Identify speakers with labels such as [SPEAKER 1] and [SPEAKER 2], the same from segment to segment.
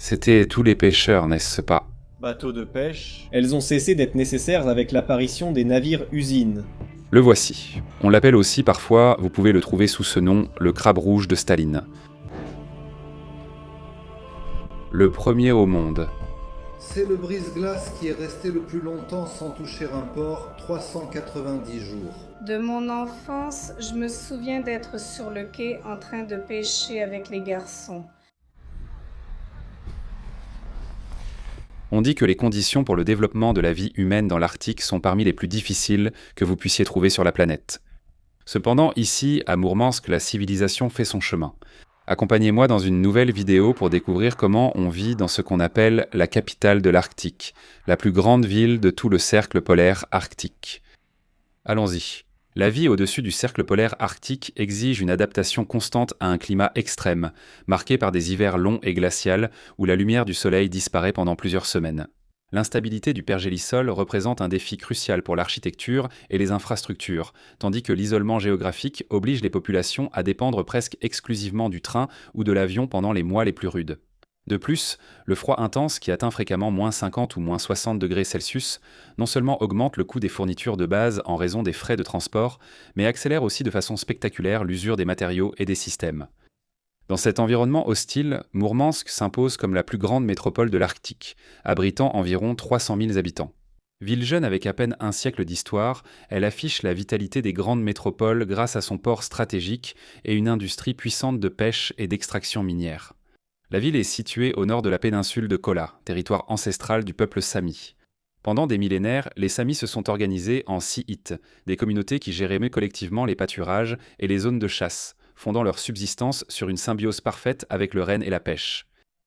[SPEAKER 1] C'étaient tous les pêcheurs, n'est-ce pas?
[SPEAKER 2] Bateaux de pêche, elles ont cessé d'être nécessaires avec l'apparition des navires-usines.
[SPEAKER 1] Le voici. On l'appelle aussi parfois, vous pouvez le trouver sous ce nom, le crabe rouge de Staline. Le premier au monde.
[SPEAKER 3] C'est le brise-glace qui est resté le plus longtemps sans toucher un port, 390 jours.
[SPEAKER 4] De mon enfance, je me souviens d'être sur le quai en train de pêcher avec les garçons.
[SPEAKER 1] On dit que les conditions pour le développement de la vie humaine dans l'Arctique sont parmi les plus difficiles que vous puissiez trouver sur la planète. Cependant, ici, à Mourmansk, la civilisation fait son chemin. Accompagnez-moi dans une nouvelle vidéo pour découvrir comment on vit dans ce qu'on appelle la capitale de l'Arctique, la plus grande ville de tout le cercle polaire arctique. Allons-y. La vie au-dessus du cercle polaire arctique exige une adaptation constante à un climat extrême, marqué par des hivers longs et glacials où la lumière du soleil disparaît pendant plusieurs semaines. L'instabilité du pergélisol représente un défi crucial pour l'architecture et les infrastructures, tandis que l'isolement géographique oblige les populations à dépendre presque exclusivement du train ou de l'avion pendant les mois les plus rudes. De plus, le froid intense qui atteint fréquemment -50 ou -60 degrés Celsius non seulement augmente le coût des fournitures de base en raison des frais de transport, mais accélère aussi de façon spectaculaire l'usure des matériaux et des systèmes. Dans cet environnement hostile, Mourmansk s'impose comme la plus grande métropole de l'Arctique, abritant environ 300 000 habitants. Ville jeune avec à peine un siècle d'histoire, elle affiche la vitalité des grandes métropoles grâce à son port stratégique et une industrie puissante de pêche et d'extraction minière. La ville est située au nord de la péninsule de Kola, territoire ancestral du peuple Sami. Pendant des millénaires, les Samis se sont organisés en Siit, des communautés qui géraient collectivement les pâturages et les zones de chasse, fondant leur subsistance sur une symbiose parfaite avec le renne et la pêche.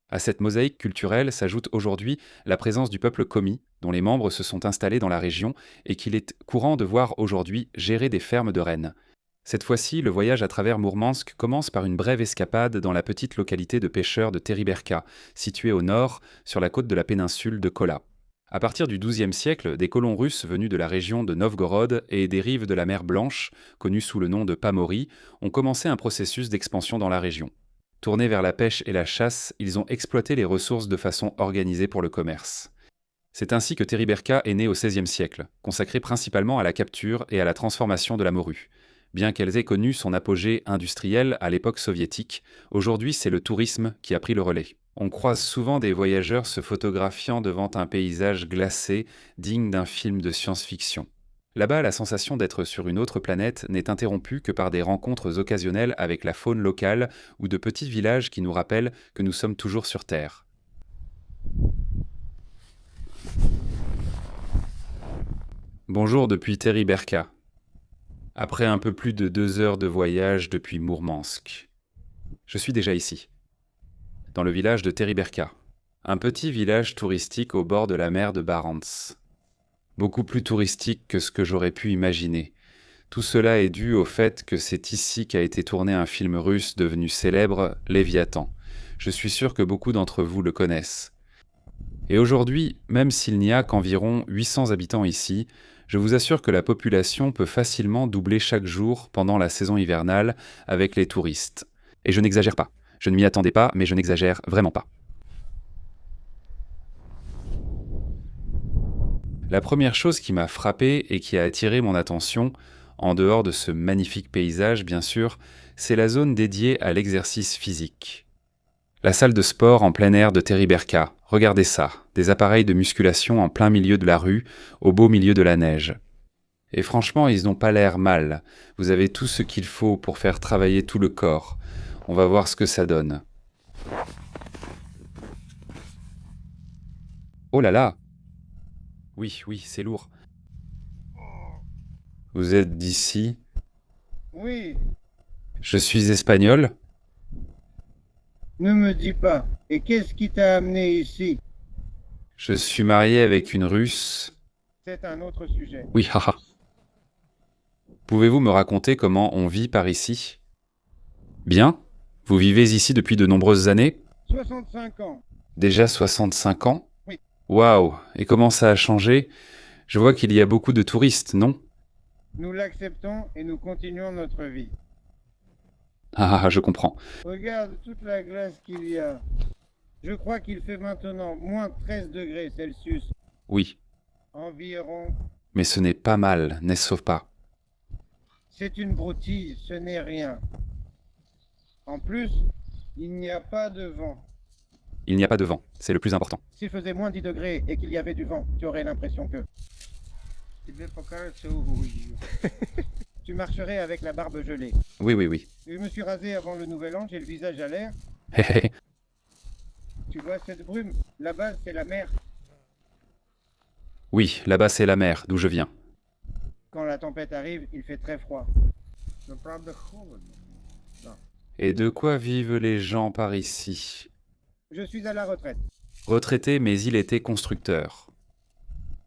[SPEAKER 1] À cette mosaïque culturelle s'ajoute aujourd'hui la présence du peuple Komi, dont les membres se sont installés dans la région et qu'il est courant de voir aujourd'hui gérer des fermes de rennes. Cette fois-ci, le voyage à travers Mourmansk commence par une brève escapade dans la petite localité de pêcheurs de Teriberka, située au nord, sur la côte de la péninsule de Kola. À partir du XIIe siècle, des colons russes venus de la région de Novgorod et des rives de la mer Blanche, connue sous le nom de Pamori, ont commencé un processus d'expansion dans la région. Tournés vers la pêche et la chasse, ils ont exploité les ressources de façon organisée pour le commerce. C'est ainsi que Teriberka est né au XVIe siècle, consacré principalement à la capture et à la transformation de la morue. Bien qu'elles aient connu son apogée industriel à l'époque soviétique, aujourd'hui c'est le tourisme qui a pris le relais. On croise souvent des voyageurs se photographiant devant un paysage glacé digne d'un film de science-fiction. Là-bas, la sensation d'être sur une autre planète n'est interrompue que par des rencontres occasionnelles avec la faune locale ou de petits villages qui nous rappellent que nous sommes toujours sur Terre. Bonjour depuis Teriberka. Après un peu plus de 2 heures de voyage depuis Mourmansk. Je suis déjà ici, dans le village de Teriberka, un petit village touristique au bord de la mer de Barents. Beaucoup plus touristique que ce que j'aurais pu imaginer. Tout cela est dû au fait que c'est ici qu'a été tourné un film russe devenu célèbre, Léviathan. Je suis sûr que beaucoup d'entre vous le connaissent. Et aujourd'hui, même s'il n'y a qu'environ 800 habitants ici, je vous assure que la population peut facilement doubler chaque jour pendant la saison hivernale avec les touristes. Et je n'exagère pas. Je ne m'y attendais pas, mais je n'exagère vraiment pas. La première chose qui m'a frappé et qui a attiré mon attention, en dehors de ce magnifique paysage bien sûr, c'est la zone dédiée à l'exercice physique. La salle de sport en plein air de Teriberka, regardez ça, des appareils de musculation en plein milieu de la rue, au beau milieu de la neige. Et franchement, ils n'ont pas l'air mal, vous avez tout ce qu'il faut pour faire travailler tout le corps. On va voir ce que ça donne. Oh là là! Oui, c'est lourd. Vous êtes d'ici?
[SPEAKER 5] Oui,
[SPEAKER 1] Je suis espagnol?
[SPEAKER 5] ne me dis pas. Et qu'est-ce qui t'a amené ici?
[SPEAKER 1] Je suis marié avec une Russe.
[SPEAKER 5] C'est un autre sujet.
[SPEAKER 1] Oui, haha. Pouvez-vous me raconter comment on vit par ici? Bien? Vous vivez ici depuis de nombreuses années?
[SPEAKER 5] 65 ans.
[SPEAKER 1] Déjà 65 ans?
[SPEAKER 5] Oui.
[SPEAKER 1] Waouh! Et comment ça a changé? Je vois qu'il y a beaucoup de touristes, non?
[SPEAKER 5] Nous l'acceptons et nous continuons notre vie.
[SPEAKER 1] Ah, je comprends.
[SPEAKER 5] Regarde toute la glace qu'il y a. Je crois qu'il fait maintenant moins 13 degrés Celsius.
[SPEAKER 1] Oui,
[SPEAKER 5] Environ.
[SPEAKER 1] mais ce n'est pas mal, n'est-ce pas?
[SPEAKER 5] C'est une broutille, ce n'est rien. En plus, il n'y a pas de vent.
[SPEAKER 1] Il n'y a pas de vent, c'est le plus important.
[SPEAKER 5] S'il faisait moins 10 degrés et qu'il y avait du vent, tu aurais l'impression que... Tu marcherais avec la barbe gelée.
[SPEAKER 1] Oui, oui, oui.
[SPEAKER 5] Je me suis rasé avant le nouvel an, j'ai le visage à l'air.
[SPEAKER 1] Hé hé hé.
[SPEAKER 5] Tu vois cette brume? Là-bas, c'est la mer.
[SPEAKER 1] Oui, là-bas c'est la mer, d'où je viens.
[SPEAKER 5] Quand la tempête arrive, il fait très froid.
[SPEAKER 1] Et de quoi vivent les gens par ici?
[SPEAKER 5] Je suis à la retraite.
[SPEAKER 1] Retraité, mais il était constructeur.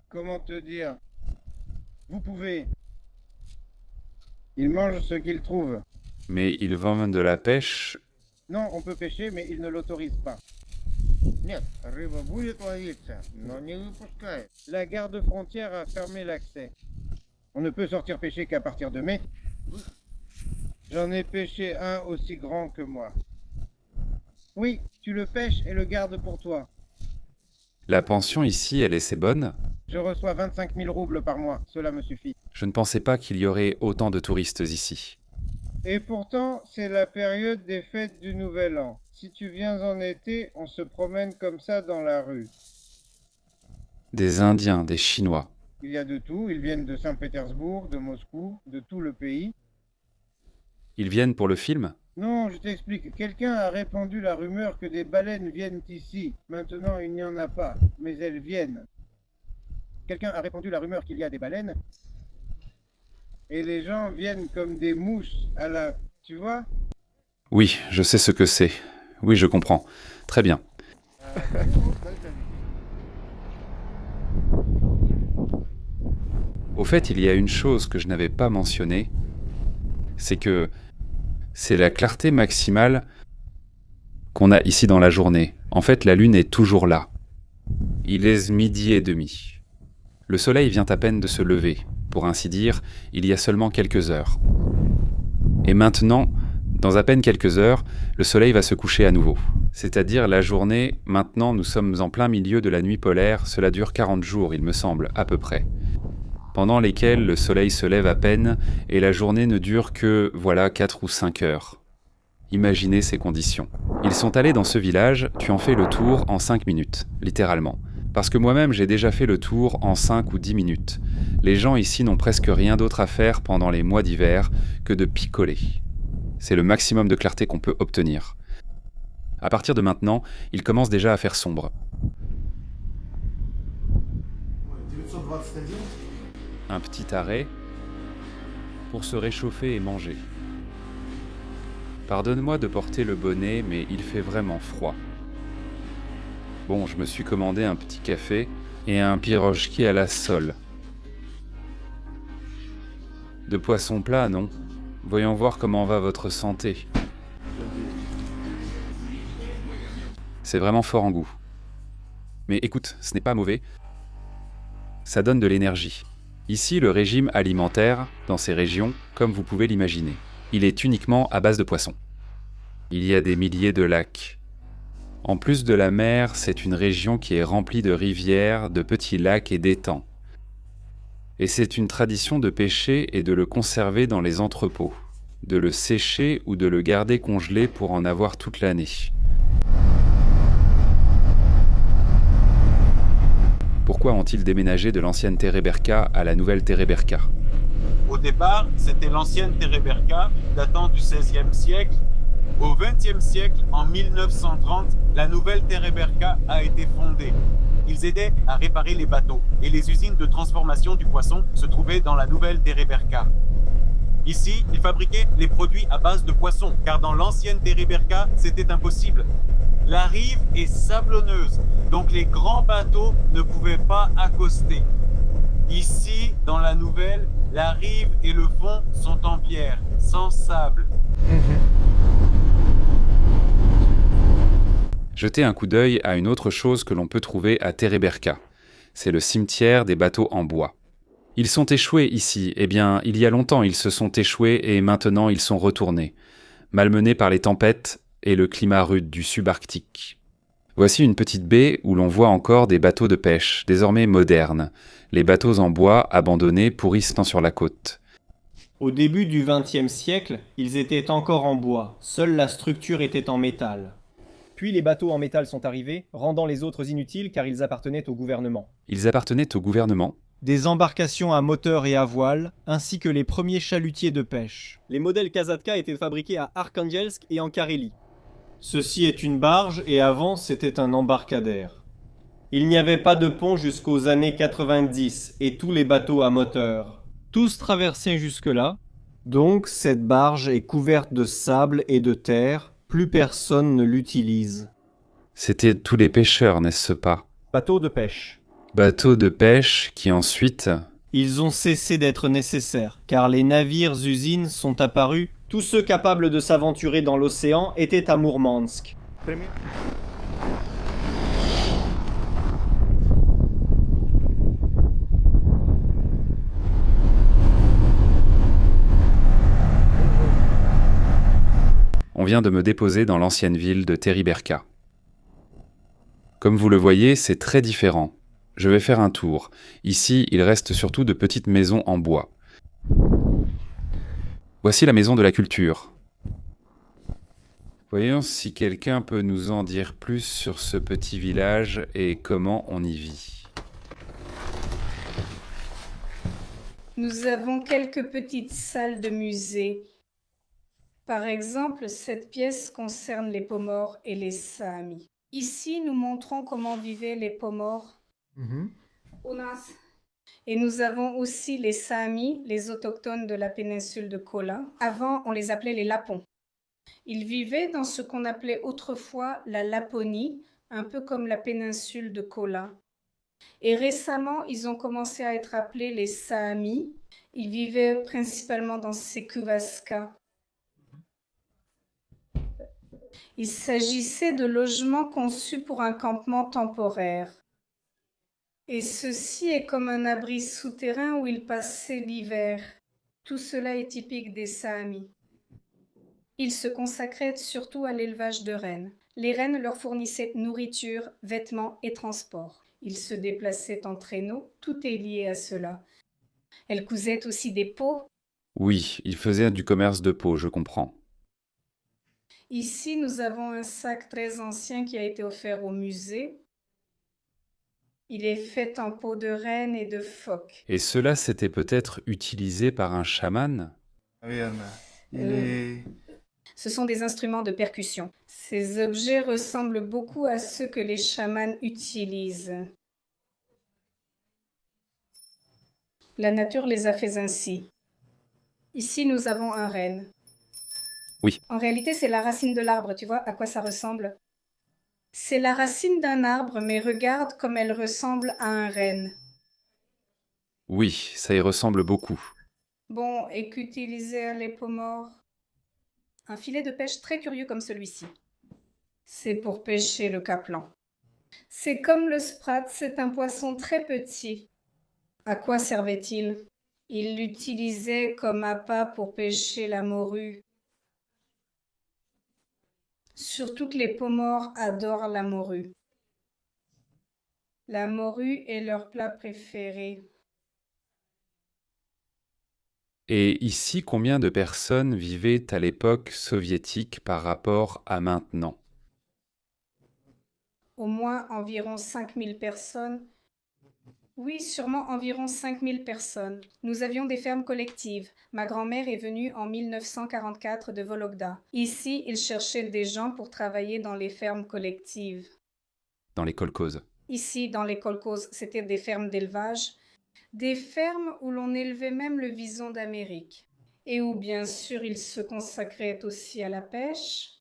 [SPEAKER 5] Comment te dire? Vous pouvez. Ils mangent ce qu'ils trouvent.
[SPEAKER 1] Mais ils vendent de la pêche.
[SPEAKER 5] Non, on peut pêcher, mais ils ne l'autorisent pas. La garde frontière a fermé l'accès. On ne peut sortir pêcher qu'à partir de mai. J'en ai pêché un aussi grand que moi. Oui, tu le pêches et le gardes pour toi.
[SPEAKER 1] La pension ici, elle est assez bonne.
[SPEAKER 5] Je reçois 25 000 roubles par mois, cela me suffit.
[SPEAKER 1] Je ne pensais pas qu'il y aurait autant de touristes ici.
[SPEAKER 5] Et pourtant, c'est la période des fêtes du Nouvel An. Si tu viens en été, on se promène comme ça dans la rue.
[SPEAKER 1] Des Indiens, des Chinois.
[SPEAKER 5] Il y a de tout, ils viennent de Saint-Pétersbourg, de Moscou, de tout le pays.
[SPEAKER 1] Ils viennent pour le film?
[SPEAKER 5] Non, je t'explique. Quelqu'un a répandu la rumeur que des baleines viennent ici. Maintenant, il n'y en a pas, mais elles viennent. Quelqu'un a répandu la rumeur qu'il y a des baleines. Et les gens viennent comme des mouches à la... Tu vois?
[SPEAKER 1] Oui, je sais ce que c'est. Oui, je comprends. Très bien. Au fait, il y a une chose que je n'avais pas mentionnée, c'est que c'est la clarté maximale qu'on a ici dans la journée. En fait, la lune est toujours là. Il est 12h30. Le soleil vient à peine de se lever. Pour ainsi dire, il y a seulement quelques heures. Et maintenant, dans à peine quelques heures, le soleil va se coucher à nouveau. C'est-à-dire la journée, maintenant nous sommes en plein milieu de la nuit polaire, cela dure 40 jours, il me semble, à peu près. Pendant lesquels le soleil se lève à peine et la journée ne dure que, voilà, 4 ou 5 heures. Imaginez ces conditions. Ils sont allés dans ce village, tu en fais le tour en 5 minutes, littéralement. Parce que moi-même j'ai déjà fait le tour en 5 ou 10 minutes. Les gens ici n'ont presque rien d'autre à faire pendant les mois d'hiver que de picoler. C'est le maximum de clarté qu'on peut obtenir. À partir de maintenant, il commence déjà à faire sombre. Un petit arrêt pour se réchauffer et manger. Pardonne-moi de porter le bonnet, mais il fait vraiment froid. Bon, je me suis commandé un petit café et un pirojki à la sole. De poisson plat, non? Voyons voir comment va votre santé. C'est vraiment fort en goût. Mais écoute, ce n'est pas mauvais. Ça donne de l'énergie. Ici, le régime alimentaire, dans ces régions, comme vous pouvez l'imaginer, il est uniquement à base de poissons. Il y a des milliers de lacs. En plus de la mer, c'est une région qui est remplie de rivières, de petits lacs et d'étangs. Et c'est une tradition de pêcher et de le conserver dans les entrepôts, de le sécher ou de le garder congelé pour en avoir toute l'année. Pourquoi ont-ils déménagé de l'ancienne Tereberka à la nouvelle Tereberka?
[SPEAKER 6] Au départ, c'était l'ancienne Tereberka, datant du XVIe siècle. Au XXe siècle, en 1930, la nouvelle Tereberka a été fondée. Ils aidaient à réparer les bateaux et les usines de transformation du poisson se trouvaient dans la nouvelle Tereberka. Ici, ils fabriquaient les produits à base de poissons, car dans l'ancienne Tereberka, c'était impossible. La rive est sablonneuse, donc les grands bateaux ne pouvaient pas accoster. Ici, dans la nouvelle, la rive et le fond sont en pierre, sans sable.
[SPEAKER 1] Jetez un coup d'œil à une autre chose que l'on peut trouver à Tereberka. C'est le cimetière des bateaux en bois. Ils sont échoués ici. Eh bien, il y a longtemps, ils se sont échoués et maintenant ils sont retournés, malmenés par les tempêtes et le climat rude du subarctique. Voici une petite baie où l'on voit encore des bateaux de pêche, désormais modernes. Les bateaux en bois abandonnés pourrissent sur la côte.
[SPEAKER 2] Au début du XXe siècle, ils étaient encore en bois, seule la structure était en métal. Puis les bateaux en métal sont arrivés, rendant les autres inutiles car ils appartenaient au gouvernement.
[SPEAKER 1] Ils appartenaient au gouvernement.
[SPEAKER 2] Des embarcations à moteur et à voile, ainsi que les premiers chalutiers de pêche. Les modèles Kazatka étaient fabriqués à Arkhangelsk et en Carélie. Ceci est une barge et avant c'était un embarcadère. Il n'y avait pas de pont jusqu'aux années 90 et tous les bateaux à moteur. Tous traversaient jusque-là, donc cette barge est couverte de sable et de terre, plus personne ne l'utilise.
[SPEAKER 1] C'étaient tous les pêcheurs, n'est-ce pas?
[SPEAKER 2] Bateaux de pêche.
[SPEAKER 1] Bateaux de pêche qui ensuite...
[SPEAKER 2] Ils ont cessé d'être nécessaires, car les navires-usines sont apparus. Tous ceux capables de s'aventurer dans l'océan étaient à Mourmansk.
[SPEAKER 1] On vient de me déposer dans l'ancienne ville de Teriberka. Comme vous le voyez, c'est très différent. Je vais faire un tour. Ici, il reste surtout de petites maisons en bois. Voici la maison de la culture. Voyons si quelqu'un peut nous en dire plus sur ce petit village et comment on y vit.
[SPEAKER 4] Nous avons quelques petites salles de musée. Par exemple, cette pièce concerne les Pomors et les Saamis. Ici, nous montrons comment vivaient les Pomors. Et nous avons aussi les Saamis, les autochtones de la péninsule de Kola. Avant, on les appelait les Lapons. Ils vivaient dans ce qu'on appelait autrefois la Laponie, un peu comme la péninsule de Kola. Et récemment, ils ont commencé à être appelés les Saamis. Ils vivaient principalement dans ces Kuvaskas. Il s'agissait de logements conçus pour un campement temporaire. Et ceci est comme un abri souterrain où ils passaient l'hiver. Tout cela est typique des Saamis. Ils se consacraient surtout à l'élevage de rennes. Les rennes leur fournissaient nourriture, vêtements et transport. Ils se déplaçaient en traîneau, tout est lié à cela. Elles cousaient aussi des peaux.
[SPEAKER 1] Oui, ils faisaient du commerce de peau, je comprends.
[SPEAKER 4] Ici, nous avons un sac très ancien qui a été offert au musée. Il est fait en peau de renne et de phoque.
[SPEAKER 1] Et cela s'était peut-être utilisé par un chaman?
[SPEAKER 4] Ce sont des instruments de percussion. Ces objets ressemblent beaucoup à ceux que les chamans utilisent. La nature les a fait ainsi. Ici, nous avons un renne.
[SPEAKER 1] Oui.
[SPEAKER 4] En réalité, c'est la racine de l'arbre. Tu vois à quoi ça ressemble? C'est la racine d'un arbre, mais regarde comme elle ressemble à un renne.
[SPEAKER 1] Oui, ça y ressemble beaucoup.
[SPEAKER 4] Bon, et qu'utilisaient les Pomors? Un filet de pêche très curieux comme celui-ci. C'est pour pêcher le caplan. C'est comme le sprat, c'est un poisson très petit. À quoi servait-il? Ils l'utilisaient comme appât pour pêcher la morue. Surtout que les Pomors adorent la morue. La morue est leur plat préféré.
[SPEAKER 1] Et ici, combien de personnes vivaient à l'époque soviétique par rapport à maintenant?
[SPEAKER 4] Au moins environ 5000 personnes. Oui, sûrement environ 5000 personnes. Nous avions des fermes collectives. Ma grand-mère est venue en 1944 de Vologda. Ici, ils cherchaient des gens pour travailler dans les fermes collectives.
[SPEAKER 1] Dans les kolkhozes.
[SPEAKER 4] Ici, dans les kolkhozes, c'était des fermes d'élevage. Des fermes où l'on élevait même le vison d'Amérique. Et où, bien sûr, ils se consacraient aussi à la pêche.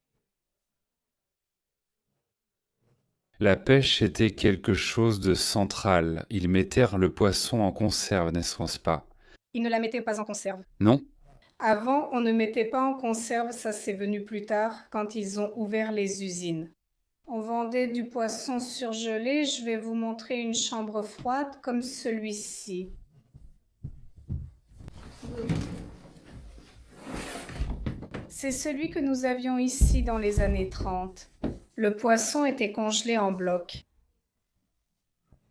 [SPEAKER 1] La pêche était quelque chose de central. Ils mettaient le poisson en conserve, n'est-ce pas?
[SPEAKER 4] Ils ne la mettaient pas en conserve.
[SPEAKER 1] Non?
[SPEAKER 4] Avant, on ne mettait pas en conserve, ça c'est venu plus tard, quand ils ont ouvert les usines. On vendait du poisson surgelé, je vais vous montrer une chambre froide comme celui-ci. C'est celui que nous avions ici dans les années 30. Le poisson était congelé en blocs.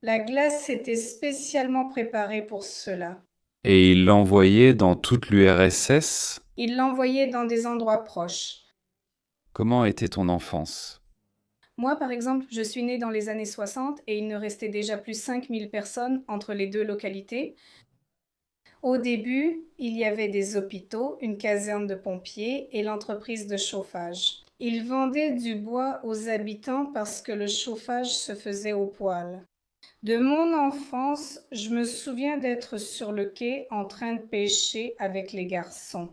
[SPEAKER 4] La glace était spécialement préparée pour cela.
[SPEAKER 1] Et il l'envoyait dans toute l'URSS.
[SPEAKER 4] Il l'envoyait dans des endroits proches.
[SPEAKER 1] Comment était ton enfance?
[SPEAKER 4] Moi, par exemple, je suis née dans les années 60 et il ne restait déjà plus 5000 personnes entre les deux localités. Au début, il y avait des hôpitaux, une caserne de pompiers et l'entreprise de chauffage. Ils vendaient du bois aux habitants parce que le chauffage se faisait au poêle. De mon enfance, je me souviens d'être sur le quai en train de pêcher avec les garçons.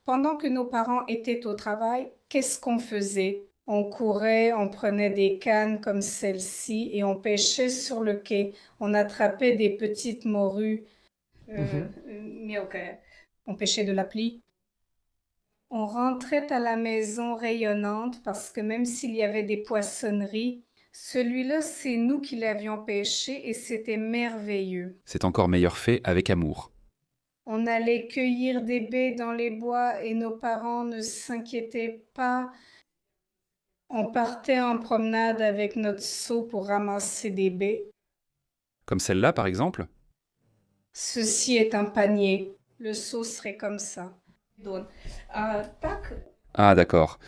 [SPEAKER 4] Pendant que nos parents étaient au travail, qu'est-ce qu'on faisait? On courait, on prenait des cannes comme celle-ci et on pêchait sur le quai. On attrapait des petites morues. On pêchait de la plie. On rentrait à la maison rayonnante parce que même s'il y avait des poissonneries, celui-là, c'est nous qui l'avions pêché et c'était merveilleux.
[SPEAKER 1] C'est encore meilleur fait avec amour.
[SPEAKER 4] On allait cueillir des baies dans les bois et nos parents ne s'inquiétaient pas. On partait en promenade avec notre seau pour ramasser des baies.
[SPEAKER 1] Comme celle-là, par exemple?
[SPEAKER 4] Ceci est un panier. Le seau serait comme ça.
[SPEAKER 1] Ah, d'accord.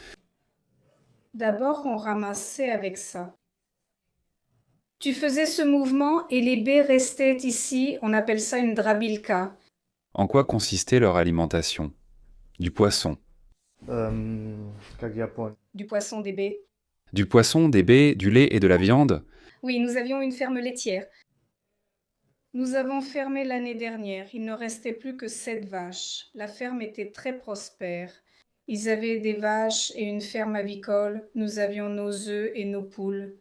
[SPEAKER 4] D'abord, on ramassait avec ça. Tu faisais ce mouvement et les baies restaient ici. On appelle ça une drabilka.
[SPEAKER 1] En quoi consistait leur alimentation? Du poisson.
[SPEAKER 4] Du poisson, des baies.
[SPEAKER 1] Du poisson, des baies, du lait et de la viande?
[SPEAKER 4] Oui, nous avions une ferme laitière. Nous avons fermé l'année dernière. Il ne restait plus que 7 vaches. La ferme était très prospère. Ils avaient des vaches et une ferme avicole. Nous avions nos œufs et nos poules.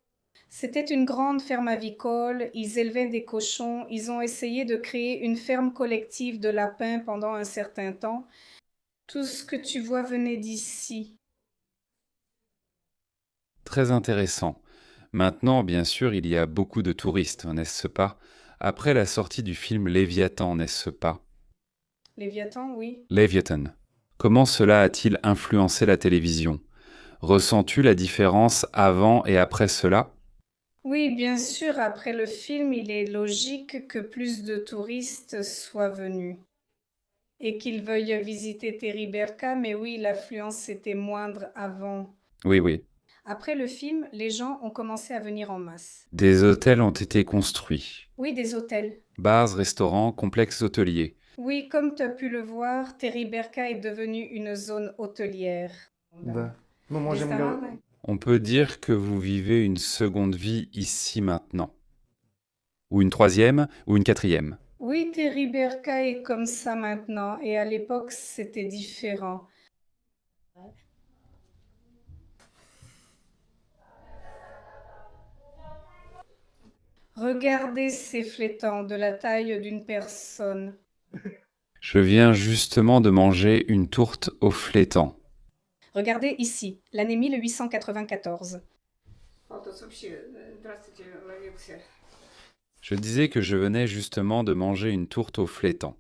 [SPEAKER 4] C'était une grande ferme avicole. Ils élevaient des cochons. Ils ont essayé de créer une ferme collective de lapins pendant un certain temps. Tout ce que tu vois venait d'ici.
[SPEAKER 1] Très intéressant. Maintenant, bien sûr, il y a beaucoup de touristes, n'est-ce pas? Après la sortie du film Léviathan, n'est-ce pas?
[SPEAKER 4] Léviathan, oui.
[SPEAKER 1] Léviathan. Comment cela a-t-il influencé la télévision? Ressens-tu la différence avant et après cela?
[SPEAKER 4] Oui, bien sûr, après le film, il est logique que plus de touristes soient venus et qu'ils veuillent visiter Teriberka, mais oui, l'affluence était moindre avant.
[SPEAKER 1] Oui, oui.
[SPEAKER 4] Après le film, les gens ont commencé à venir en masse.
[SPEAKER 1] Des hôtels ont été construits.
[SPEAKER 4] Oui, des hôtels.
[SPEAKER 1] Bars, restaurants, complexes hôteliers.
[SPEAKER 4] Oui, comme tu as pu le voir, Teriberka est devenue une zone hôtelière.
[SPEAKER 1] On peut dire que vous vivez une seconde vie ici maintenant. Ou une troisième, ou une quatrième.
[SPEAKER 4] Oui, Teriberka est comme ça maintenant, et à l'époque, c'était différent. Regardez ces flétans de la taille d'une personne.
[SPEAKER 1] Je viens justement de manger une tourte au flétan.
[SPEAKER 4] Regardez ici, l'année 1894.
[SPEAKER 1] Je disais que je venais justement de manger une tourte au flétan.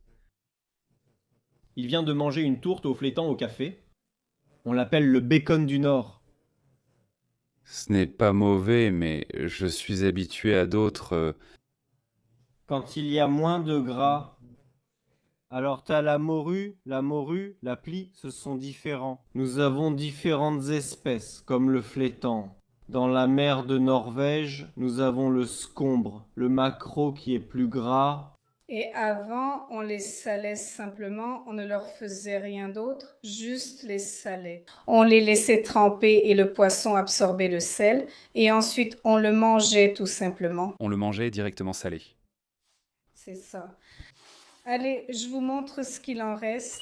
[SPEAKER 2] Il vient de manger une tourte au flétan au café. On l'appelle le bacon du Nord.
[SPEAKER 1] Ce n'est pas mauvais, mais je suis habitué à d'autres...
[SPEAKER 2] Quand il y a moins de gras. Alors t'as la morue, la plie, ce sont différents. Nous avons différentes espèces, comme le flétan. Dans la mer de Norvège, nous avons le scombre, le maquereau qui est plus gras.
[SPEAKER 4] Et avant, on les salait simplement, on ne leur faisait rien d'autre, juste les salait. On les laissait tremper et le poisson absorbait le sel, et ensuite on le mangeait tout simplement.
[SPEAKER 1] On le mangeait directement salé.
[SPEAKER 4] C'est ça. Allez, je vous montre ce qu'il en reste.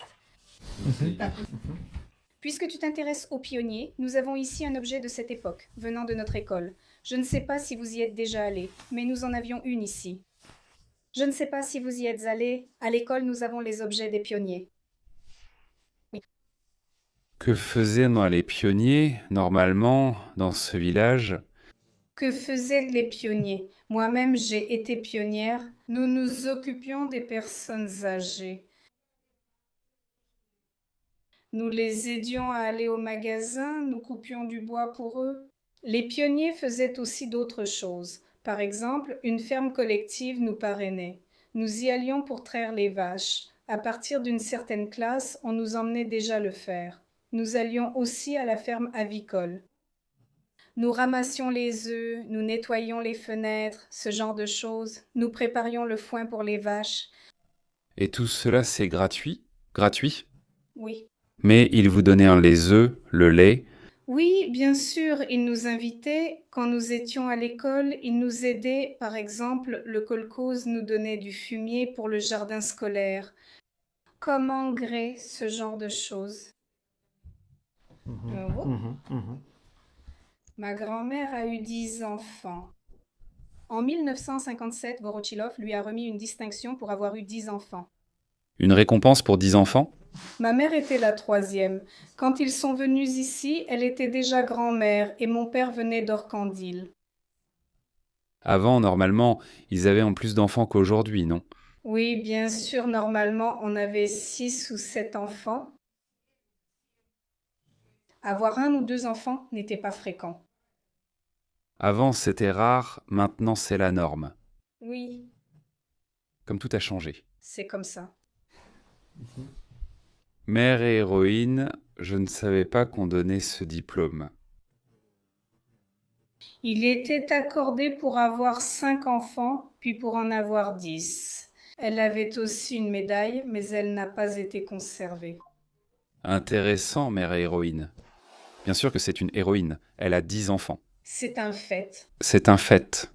[SPEAKER 4] Puisque tu t'intéresses aux pionniers, nous avons ici un objet de cette époque, venant de notre école. Je ne sais pas si vous y êtes déjà allé, mais nous en avions une ici. Je ne sais pas si vous y êtes allé. À l'école, nous avons les objets des pionniers. Oui.
[SPEAKER 1] Que faisaient les pionniers, normalement, dans ce village?
[SPEAKER 4] Que faisaient les pionniers? Moi-même, j'ai été pionnière. Nous nous occupions des personnes âgées. Nous les aidions à aller au magasin, nous coupions du bois pour eux. Les pionniers faisaient aussi d'autres choses. Par exemple, une ferme collective nous parrainait. Nous y allions pour traire les vaches. À partir d'une certaine classe, on nous emmenait déjà le faire. Nous allions aussi à la ferme avicole. Nous ramassions les œufs, nous nettoyions les fenêtres, ce genre de choses. Nous préparions le foin pour les vaches.
[SPEAKER 1] Et tout cela, c'est gratuit? Gratuit?
[SPEAKER 4] Oui.
[SPEAKER 1] Mais ils vous donnaient les œufs, le lait.
[SPEAKER 4] Oui, bien sûr, ils nous invitaient. Quand nous étions à l'école, ils nous aidaient. Par exemple, le kolkhoz nous donnait du fumier pour le jardin scolaire. Comme engrais, ce genre de choses. Ma grand-mère a eu 10 enfants. En 1957, Vorochilov lui a remis une distinction pour avoir eu 10 enfants.
[SPEAKER 1] Une récompense pour 10 enfants?
[SPEAKER 4] Ma mère était la 3e. Quand ils sont venus ici, elle était déjà grand-mère et mon père venait d'Orcandil.
[SPEAKER 1] Avant, normalement, ils avaient en plus d'enfants qu'aujourd'hui, non?
[SPEAKER 4] Oui, bien sûr, normalement, on avait 6 ou 7 enfants. Avoir 1 ou 2 enfants n'était pas fréquent.
[SPEAKER 1] Avant, c'était rare, maintenant, c'est la norme.
[SPEAKER 4] Oui,
[SPEAKER 1] Comme tout a changé.
[SPEAKER 4] c'est comme ça.
[SPEAKER 1] Mère et héroïne, je ne savais pas qu'on donnait ce diplôme.
[SPEAKER 4] Il était accordé pour avoir 5 enfants, puis pour en avoir 10. Elle avait aussi une médaille, mais elle n'a pas été conservée.
[SPEAKER 1] Intéressant, mère et héroïne. Bien sûr que c'est une héroïne, elle a 10 enfants.
[SPEAKER 4] C'est un fait.
[SPEAKER 1] C'est un fait.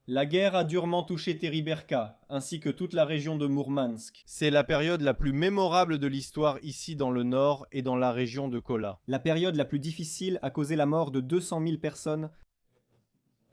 [SPEAKER 2] La guerre a durement touché Teriberka, ainsi que toute la région de Mourmansk. C'est la période la plus mémorable de l'histoire ici dans le nord et dans la région de Kola. La période la plus difficile a causé la mort de 200 000 personnes.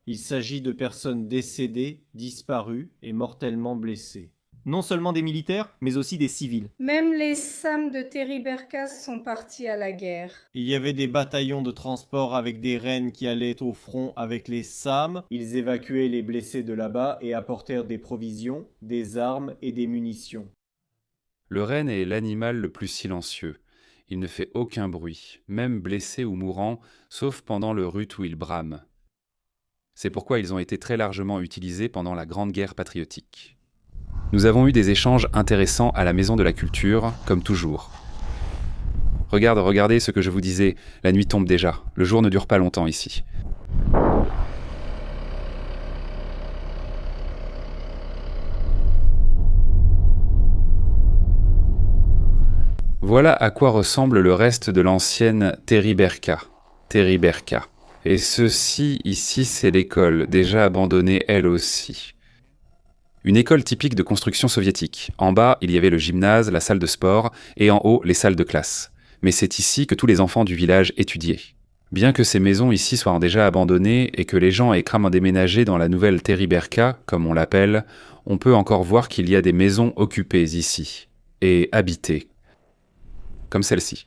[SPEAKER 2] Il s'agit de personnes décédées, disparues et mortellement blessées. Non seulement des militaires, mais aussi des civils.
[SPEAKER 4] Même les Sams de Teriberka sont partis à la guerre.
[SPEAKER 2] Il y avait des bataillons de transport avec des rennes qui allaient au front avec les Sams. Ils évacuaient les blessés de là-bas et apportèrent des provisions, des armes et des munitions.
[SPEAKER 1] Le renne est l'animal le plus silencieux. Il ne fait aucun bruit, même blessé ou mourant, sauf pendant le rut où il brame. C'est pourquoi ils ont été très largement utilisés pendant la Grande Guerre patriotique. Nous avons eu des échanges intéressants à la Maison de la Culture, comme toujours. Regardez ce que je vous disais, la nuit tombe déjà, le jour ne dure pas longtemps ici. Voilà à quoi ressemble le reste de l'ancienne Teriberka. Et ceci, ici, c'est l'école, déjà abandonnée elle aussi. Une école typique de construction soviétique. En bas, il y avait le gymnase, la salle de sport, et en haut, les salles de classe. Mais c'est ici que tous les enfants du village étudiaient. Bien que ces maisons ici soient déjà abandonnées et que les gens aient craint déménager dans la nouvelle Teriberka, comme on l'appelle, on peut encore voir qu'il y a des maisons occupées ici, et habitées. Comme celle-ci.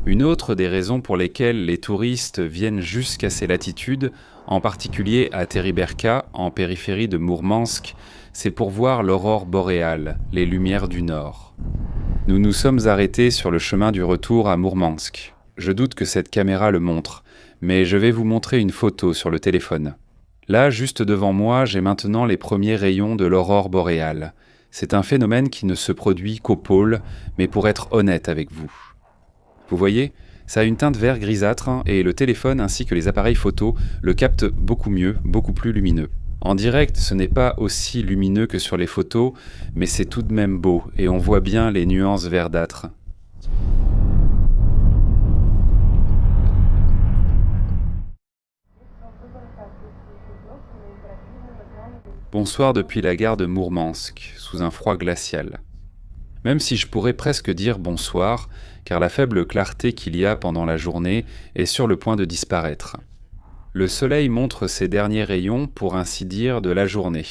[SPEAKER 1] Une autre des raisons pour lesquelles les touristes viennent jusqu'à ces latitudes, en particulier à Teriberka, en périphérie de Mourmansk, c'est pour voir l'aurore boréale, les lumières du nord. Nous nous sommes arrêtés sur le chemin du retour à Mourmansk. Je doute que cette caméra le montre, mais je vais vous montrer une photo sur le téléphone. Là, juste devant moi, j'ai maintenant les premiers rayons de l'aurore boréale. C'est un phénomène qui ne se produit qu'au pôle, mais pour être honnête avec vous. Vous voyez, ça a une teinte vert grisâtre et le téléphone ainsi que les appareils photo le captent beaucoup mieux, beaucoup plus lumineux. En direct, ce n'est pas aussi lumineux que sur les photos, mais c'est tout de même beau et on voit bien les nuances verdâtres. Bonsoir depuis la gare de Mourmansk, sous un froid glacial. Même si je pourrais presque dire bonsoir, car la faible clarté qu'il y a pendant la journée est sur le point de disparaître. Le soleil montre ses derniers rayons, pour ainsi dire, de la journée.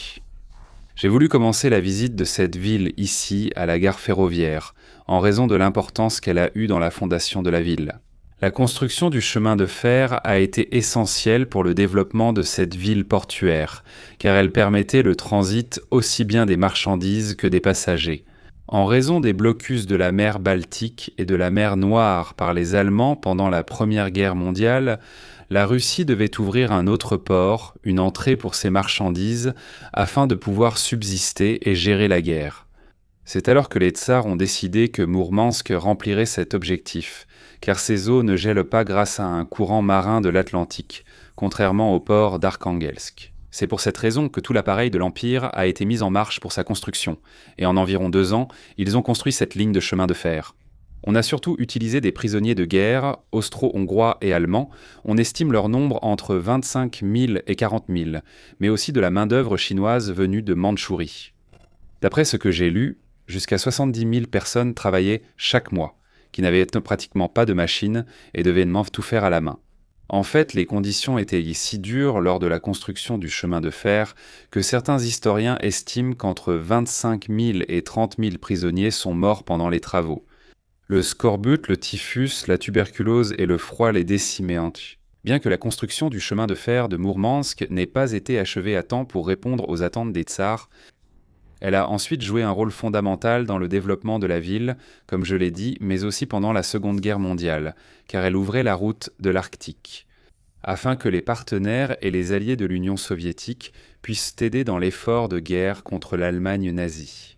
[SPEAKER 1] J'ai voulu commencer la visite de cette ville ici, à la gare ferroviaire, en raison de l'importance qu'elle a eue dans la fondation de la ville. La construction du chemin de fer a été essentielle pour le développement de cette ville portuaire, car elle permettait le transit aussi bien des marchandises que des passagers. En raison des blocus de la mer Baltique et de la mer Noire par les Allemands pendant la Première Guerre mondiale, la Russie devait ouvrir un autre port, une entrée pour ses marchandises, afin de pouvoir subsister et gérer la guerre. C'est alors que les tsars ont décidé que Mourmansk remplirait cet objectif, car ses eaux ne gèlent pas grâce à un courant marin de l'Atlantique, contrairement au port d'Arkhangelsk. C'est pour cette raison que tout l'appareil de l'Empire a été mis en marche pour sa construction, et en environ 2 ans, ils ont construit cette ligne de chemin de fer. On a surtout utilisé des prisonniers de guerre, austro-hongrois et allemands. On estime leur nombre entre 25 000 et 40 000, mais aussi de la main-d'œuvre chinoise venue de Mandchourie. D'après ce que j'ai lu, jusqu'à 70 000 personnes travaillaient chaque mois, qui n'avaient pratiquement pas de machine et devaient tout faire à la main. En fait, les conditions étaient si dures lors de la construction du chemin de fer que certains historiens estiment qu'entre 25 000 et 30 000 prisonniers sont morts pendant les travaux. Le scorbut, le typhus, la tuberculose et le froid les décimaient. Bien que la construction du chemin de fer de Mourmansk n'ait pas été achevée à temps pour répondre aux attentes des tsars, elle a ensuite joué un rôle fondamental dans le développement de la ville, comme je l'ai dit, mais aussi pendant la Seconde Guerre mondiale, car elle ouvrait la route de l'Arctique, afin que les partenaires et les alliés de l'Union soviétique puissent aider dans l'effort de guerre contre l'Allemagne nazie.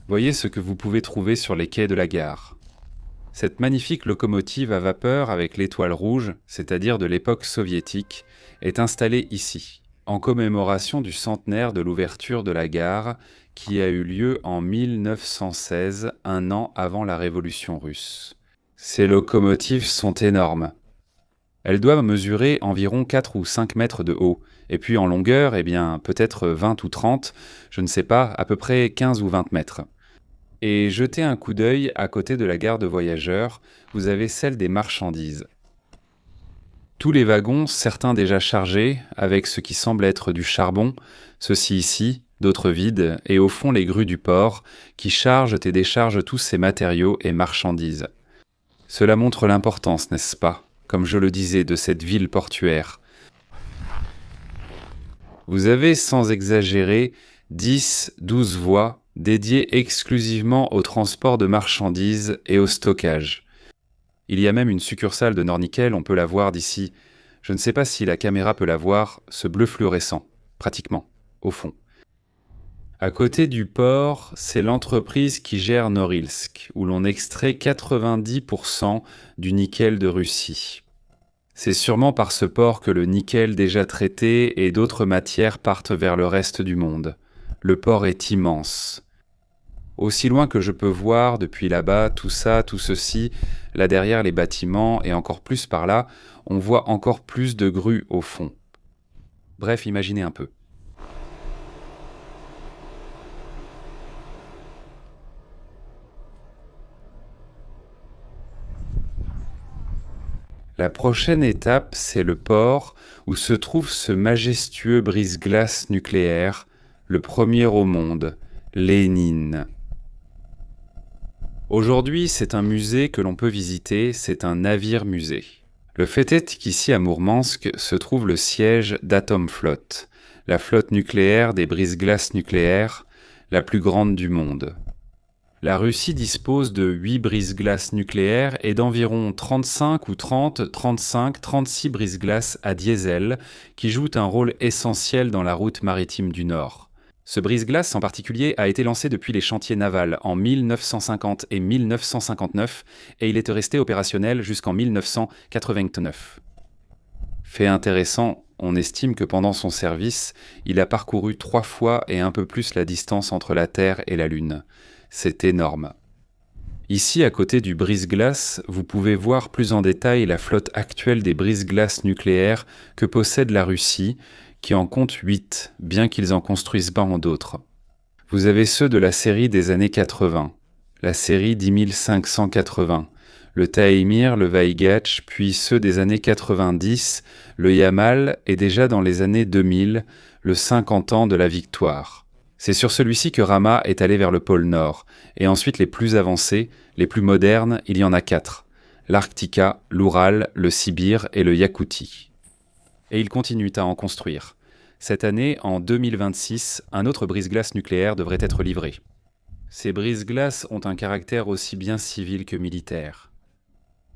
[SPEAKER 1] Voyez ce que vous pouvez trouver sur les quais de la gare. Cette magnifique locomotive à vapeur avec l'étoile rouge, c'est-à-dire de l'époque soviétique, est installée ici, en commémoration du centenaire de l'ouverture de la gare qui a eu lieu en 1916, un an avant la Révolution russe. Ces locomotives sont énormes. Elles doivent mesurer environ 4 ou 5 mètres de haut, et puis en longueur, peut-être 20 ou 30, je ne sais pas, à peu près 15 ou 20 mètres. Et jetez un coup d'œil à côté de la gare de voyageurs, vous avez celle des marchandises. Tous les wagons, certains déjà chargés, avec ce qui semble être du charbon, ceux-ci ici, d'autres vides, et au fond les grues du port, qui chargent et déchargent tous ces matériaux et marchandises. Cela montre l'importance, n'est-ce pas, comme je le disais, de cette ville portuaire. Vous avez, sans exagérer, 10-12 voies dédiées exclusivement au transport de marchandises et au stockage. Il y a même une succursale de Nornickel, on peut la voir d'ici. Je ne sais pas si la caméra peut la voir, ce bleu fluorescent, pratiquement, au fond. À côté du port, c'est l'entreprise qui gère Norilsk, où l'on extrait 90% du nickel de Russie. C'est sûrement par ce port que le nickel déjà traité et d'autres matières partent vers le reste du monde. Le port est immense. Aussi loin que je peux voir depuis là-bas, tout ça, tout ceci, là derrière les bâtiments et encore plus par là, on voit encore plus de grues au fond. Bref, imaginez un peu. La prochaine étape, c'est le port où se trouve ce majestueux brise-glace nucléaire, le premier au monde, Lénine. Aujourd'hui, c'est un musée que l'on peut visiter, c'est un navire-musée. Le fait est qu'ici à Mourmansk se trouve le siège d'Atomflot, la flotte nucléaire des brise-glaces nucléaires, la plus grande du monde. La Russie dispose de 8 brise-glaces nucléaires et d'environ 35 ou 36 brise-glaces à diesel qui jouent un rôle essentiel dans la route maritime du Nord. Ce brise-glace en particulier a été lancé depuis les chantiers navals en 1950 et 1959 et il est resté opérationnel jusqu'en 1989. Fait intéressant, on estime que pendant son service, il a parcouru 3 fois et un peu plus la distance entre la Terre et la Lune. C'est énorme. Ici, à côté du brise-glace, vous pouvez voir plus en détail la flotte actuelle des brise-glaces nucléaires que possède la Russie, qui en compte 8, bien qu'ils en construisent pas en d'autres. Vous avez ceux de la série des années 80, la série 10580, le Taimyr, le Vaigache, puis ceux des années 90, le Yamal et déjà dans les années 2000, le 50 ans de la victoire. C'est sur celui-ci que Rama est allé vers le pôle Nord, et ensuite les plus avancés, les plus modernes, il y en a 4. L'Arktika, l'Oural, le Sibir et le Yakoutie. Et ils continuent à en construire. Cette année, en 2026, un autre brise-glace nucléaire devrait être livré. Ces brise-glaces ont un caractère aussi bien civil que militaire.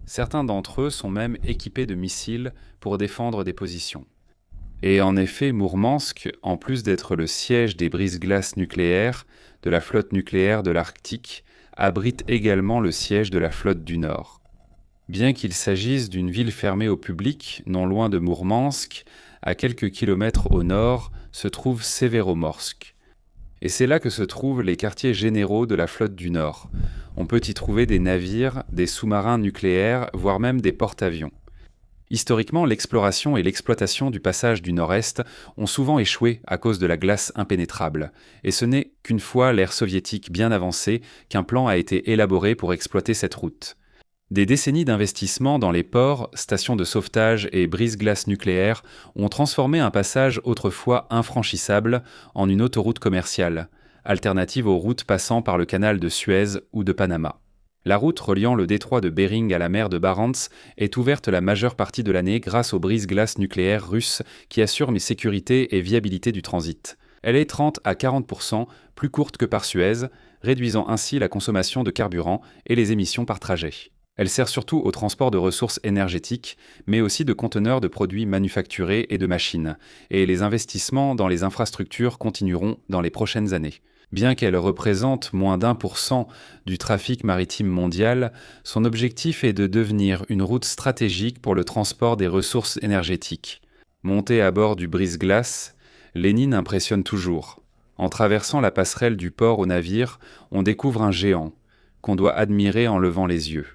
[SPEAKER 1] Certains d'entre eux sont même équipés de missiles pour défendre des positions. Et en effet, Mourmansk, en plus d'être le siège des brise-glaces nucléaires, de la flotte nucléaire de l'Arctique, abrite également le siège de la flotte du Nord. Bien qu'il s'agisse d'une ville fermée au public, non loin de Mourmansk, à quelques kilomètres au nord, se trouve Severomorsk. Et c'est là que se trouvent les quartiers généraux de la flotte du Nord. On peut y trouver des navires, des sous-marins nucléaires, voire même des porte-avions. Historiquement, l'exploration et l'exploitation du passage du Nord-Est ont souvent échoué à cause de la glace impénétrable. Et ce n'est qu'une fois l'ère soviétique bien avancée qu'un plan a été élaboré pour exploiter cette route. Des décennies d'investissement dans les ports, stations de sauvetage et brise-glaces nucléaires ont transformé un passage autrefois infranchissable en une autoroute commerciale, alternative aux routes passant par le canal de Suez ou de Panama. La route reliant le détroit de Bering à la mer de Barents est ouverte la majeure partie de l'année grâce aux brise-glaces nucléaires russes qui assurent la sécurité et viabilité du transit. Elle est 30 à 40% plus courte que par Suez, réduisant ainsi la consommation de carburant et les émissions par trajet. Elle sert surtout au transport de ressources énergétiques, mais aussi de conteneurs de produits manufacturés et de machines, et les investissements dans les infrastructures continueront dans les prochaines années. Bien qu'elle représente moins d'1% du trafic maritime mondial, son objectif est de devenir une route stratégique pour le transport des ressources énergétiques. Montée à bord du brise-glace, Lénine impressionne toujours. En traversant la passerelle du port au navire, on découvre un géant, qu'on doit admirer en levant les yeux.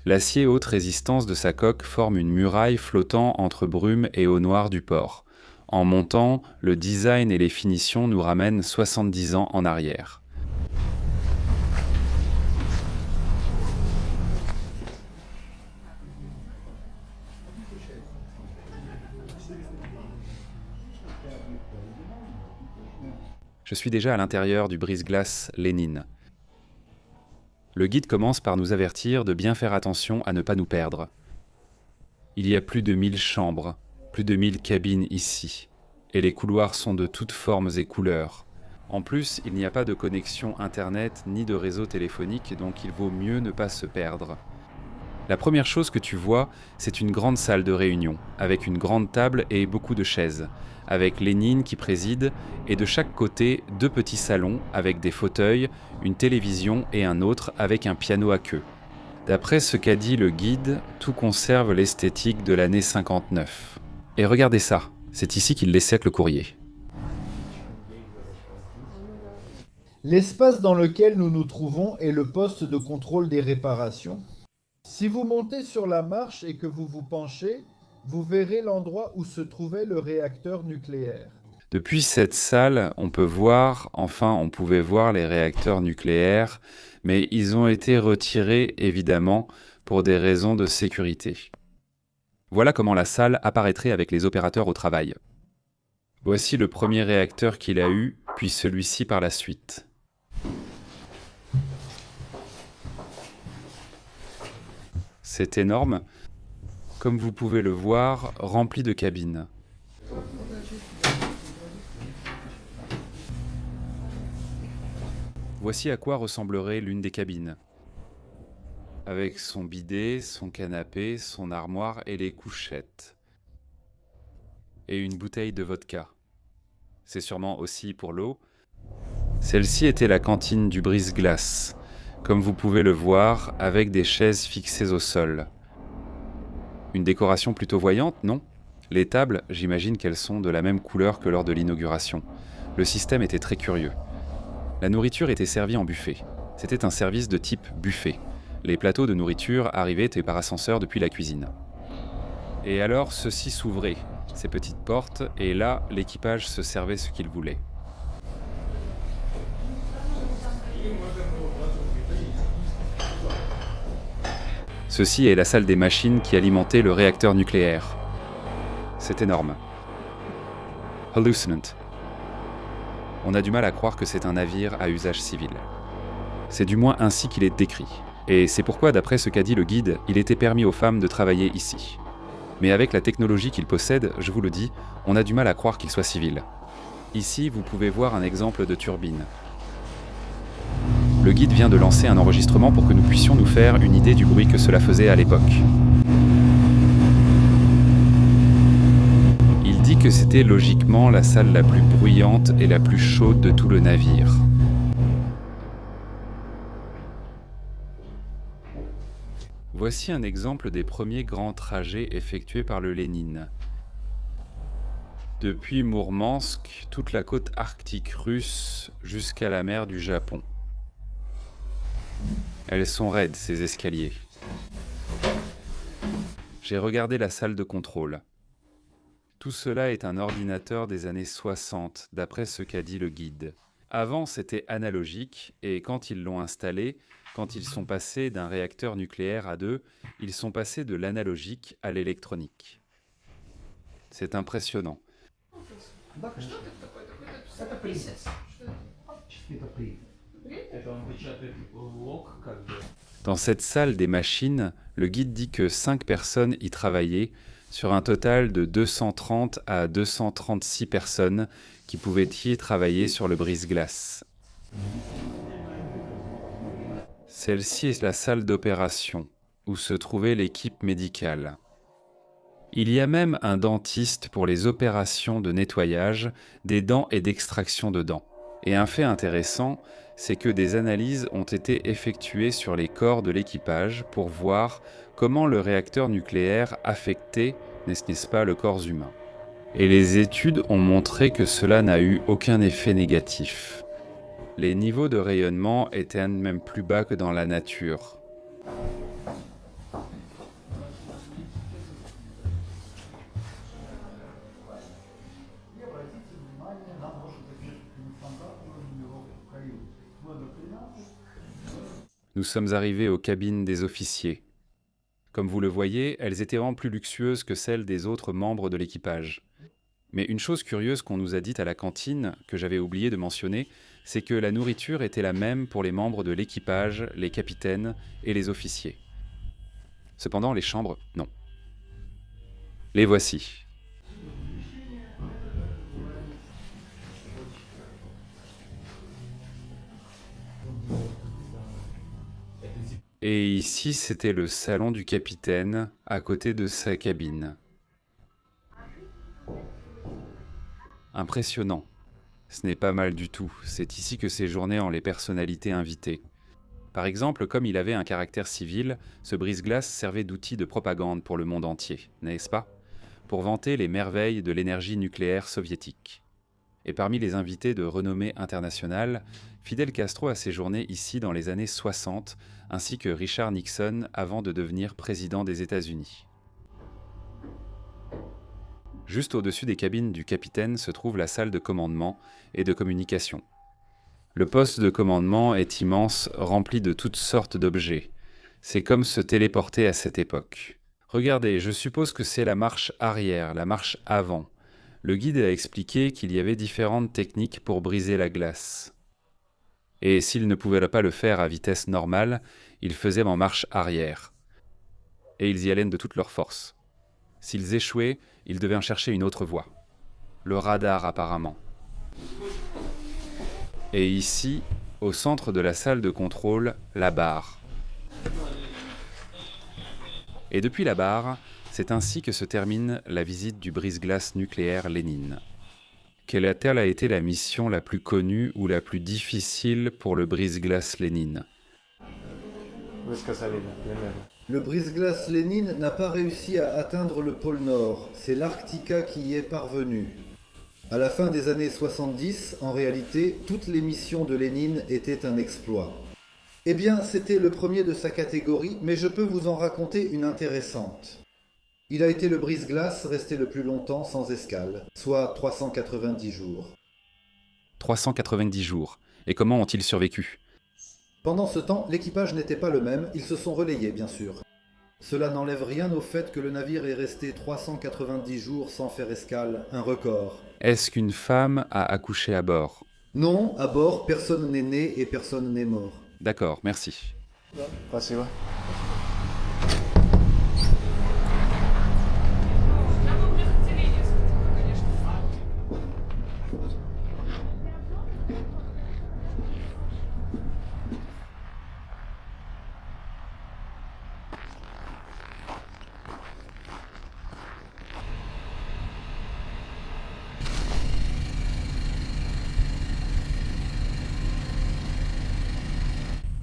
[SPEAKER 1] L'acier haute résistance de sa coque forme une muraille flottant entre brume et eau noire du port. En montant, le design et les finitions nous ramènent 70 ans en arrière. Je suis déjà à l'intérieur du brise-glace Lénine. Le guide commence par nous avertir de bien faire attention à ne pas nous perdre. Il y a plus de 1000 chambres, plus de 1000 cabines ici, et les couloirs sont de toutes formes et couleurs. En plus, il n'y a pas de connexion internet ni de réseau téléphonique, donc il vaut mieux ne pas se perdre. La première chose que tu vois, c'est une grande salle de réunion, avec une grande table et beaucoup de chaises, avec Lénine qui préside, et de chaque côté, 2 petits salons avec des fauteuils, une télévision et un autre avec un piano à queue. D'après ce qu'a dit le guide, tout conserve l'esthétique de l'année 59. Et regardez ça, c'est ici qu'il laissait le courrier.
[SPEAKER 3] L'espace dans lequel nous nous trouvons est le poste de contrôle des réparations. Si vous montez sur la marche et que vous vous penchez, vous verrez l'endroit où se trouvait le réacteur nucléaire.
[SPEAKER 1] Depuis cette salle, on pouvait voir les réacteurs nucléaires, mais ils ont été retirés, évidemment, pour des raisons de sécurité. Voilà comment la salle apparaîtrait avec les opérateurs au travail. Voici le premier réacteur qu'il a eu, puis celui-ci par la suite. C'est énorme, comme vous pouvez le voir, rempli de cabines. Voici à quoi ressemblerait l'une des cabines. Avec son bidet, son canapé, son armoire et les couchettes. Et une bouteille de vodka. C'est sûrement aussi pour l'eau. Celle-ci était la cantine du brise-glace, comme vous pouvez le voir, avec des chaises fixées au sol. Une décoration plutôt voyante, non ? Les tables, j'imagine qu'elles sont de la même couleur que lors de l'inauguration. Le système était très curieux. La nourriture était servie en buffet. C'était un service de type buffet. Les plateaux de nourriture arrivaient par ascenseur depuis la cuisine. Et alors, ceci s'ouvrait, ces petites portes, et là, l'équipage se servait ce qu'il voulait. Ceci est la salle des machines qui alimentait le réacteur nucléaire. C'est énorme. Hallucinant. On a du mal à croire que c'est un navire à usage civil. C'est du moins ainsi qu'il est décrit. Et c'est pourquoi, d'après ce qu'a dit le guide, il était permis aux femmes de travailler ici. Mais avec la technologie qu'il possède, je vous le dis, on a du mal à croire qu'il soit civil. Ici, vous pouvez voir un exemple de turbine. Le guide vient de lancer un enregistrement pour que nous puissions nous faire une idée du bruit que cela faisait à l'époque. Il dit que c'était logiquement la salle la plus bruyante et la plus chaude de tout le navire. Voici un exemple des premiers grands trajets effectués par le Lénine. Depuis Mourmansk, toute la côte arctique russe jusqu'à la mer du Japon. Elles sont raides, ces escaliers. J'ai regardé la salle de contrôle. Tout cela est un ordinateur des années 60, d'après ce qu'a dit le guide. Avant, c'était analogique, et quand ils l'ont installé, quand ils sont passés d'un réacteur nucléaire à deux, ils sont passés de l'analogique à l'électronique. C'est impressionnant. Dans cette salle des machines, le guide dit que 5 personnes y travaillaient, sur un total de 230 à 236 personnes qui pouvaient y travailler sur le brise-glace. Celle-ci est la salle d'opération, où se trouvait l'équipe médicale. Il y a même un dentiste pour les opérations de nettoyage des dents et d'extraction de dents. Et un fait intéressant, c'est que des analyses ont été effectuées sur les corps de l'équipage pour voir comment le réacteur nucléaire affectait, n'est-ce pas, le corps humain. Et les études ont montré que cela n'a eu aucun effet négatif. Les niveaux de rayonnement étaient même plus bas que dans la nature. Nous sommes arrivés aux cabines des officiers. Comme vous le voyez, elles étaient vraiment plus luxueuses que celles des autres membres de l'équipage. Mais une chose curieuse qu'on nous a dite à la cantine, que j'avais oublié de mentionner, c'est que la nourriture était la même pour les membres de l'équipage, les capitaines et les officiers. Cependant, les chambres, non. Les voici. Et ici, c'était le salon du capitaine, à côté de sa cabine. Impressionnant. Ce n'est pas mal du tout. C'est ici que séjournaient les personnalités invitées. Par exemple, comme il avait un caractère civil, ce brise-glace servait d'outil de propagande pour le monde entier, n'est-ce pas? Pour vanter les merveilles de l'énergie nucléaire soviétique. Et parmi les invités de renommée internationale, Fidel Castro a séjourné ici dans les années 60, ainsi que Richard Nixon avant de devenir président des États-Unis. Juste au-dessus des cabines du capitaine se trouve la salle de commandement et de communication. Le poste de commandement est immense, rempli de toutes sortes d'objets. C'est comme se téléporter à cette époque. Regardez, je suppose que c'est la marche arrière, la marche avant. Le guide a expliqué qu'il y avait différentes techniques pour briser la glace. Et s'il ne pouvait pas le faire à vitesse normale, ils faisaient en marche arrière. Et ils y allaient de toute leur force. S'ils échouaient, ils devaient en chercher une autre voie. Le radar apparemment. Et ici, au centre de la salle de contrôle, la barre. Et depuis la barre, c'est ainsi que se termine la visite du brise-glace nucléaire Lénine. Quelle a-t-elle été la mission la plus connue ou la plus difficile pour le brise-glace Lénine?
[SPEAKER 3] Le brise-glace Lénine n'a pas réussi à atteindre le pôle Nord. C'est l'Arctica qui y est parvenu. À la fin des années 70, en réalité, toutes les missions de Lénine étaient un exploit. Eh bien, c'était le premier de sa catégorie, mais je peux vous en raconter une intéressante. Il a été le brise-glace resté le plus longtemps sans escale, soit 390 jours.
[SPEAKER 1] 390 jours. Et comment ont-ils survécu?
[SPEAKER 3] Pendant ce temps, l'équipage n'était pas le même, ils se sont relayés bien sûr. Cela n'enlève rien au fait que le navire est resté 390 jours sans faire escale, un record.
[SPEAKER 1] Est-ce qu'une femme a accouché à bord?
[SPEAKER 3] Non, à bord, personne n'est né et personne n'est mort.
[SPEAKER 1] D'accord, merci.
[SPEAKER 7] Спасибо.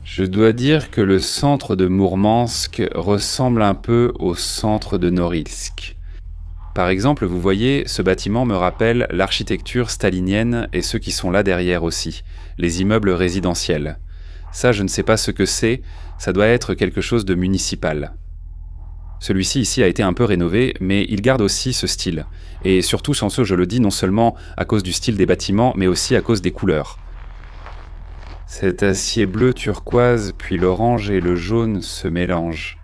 [SPEAKER 1] Je dois dire que le centre de Mourmansk ressemble un peu au centre de Norilsk. Par exemple, vous voyez, ce bâtiment me rappelle l'architecture stalinienne et ceux qui sont là derrière aussi, les immeubles résidentiels. Ça, je ne sais pas ce que c'est, ça doit être quelque chose de municipal. Celui-ci ici a été un peu rénové, mais il garde aussi ce style. Et surtout, sans ce, je le dis non seulement à cause du style des bâtiments, mais aussi à cause des couleurs. Cet acier bleu turquoise, puis l'orange et le jaune se mélangent.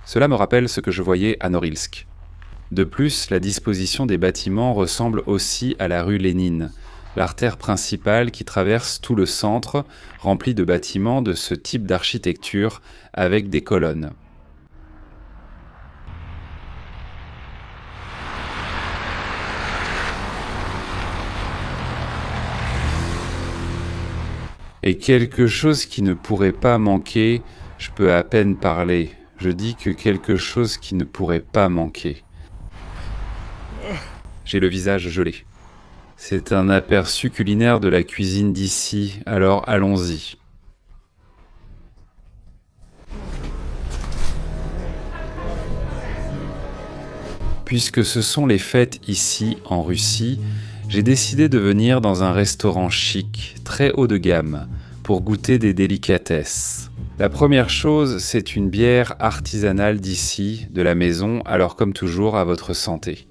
[SPEAKER 1] Cela me rappelle ce que je voyais à Norilsk. De plus, la disposition des bâtiments ressemble aussi à la rue Lénine, l'artère principale qui traverse tout le centre, remplie de bâtiments de ce type d'architecture avec des colonnes. Et quelque chose qui ne pourrait pas manquer, je peux à peine parler. Je dis que quelque chose qui ne pourrait pas manquer. J'ai le visage gelé. C'est un aperçu culinaire de la cuisine d'ici, alors allons-y. Puisque ce sont les fêtes ici, en Russie, j'ai décidé de venir dans un restaurant chic, très haut de gamme, pour goûter des délicatesses. La première chose, c'est une bière artisanale d'ici, de la maison, alors comme toujours, à votre santé.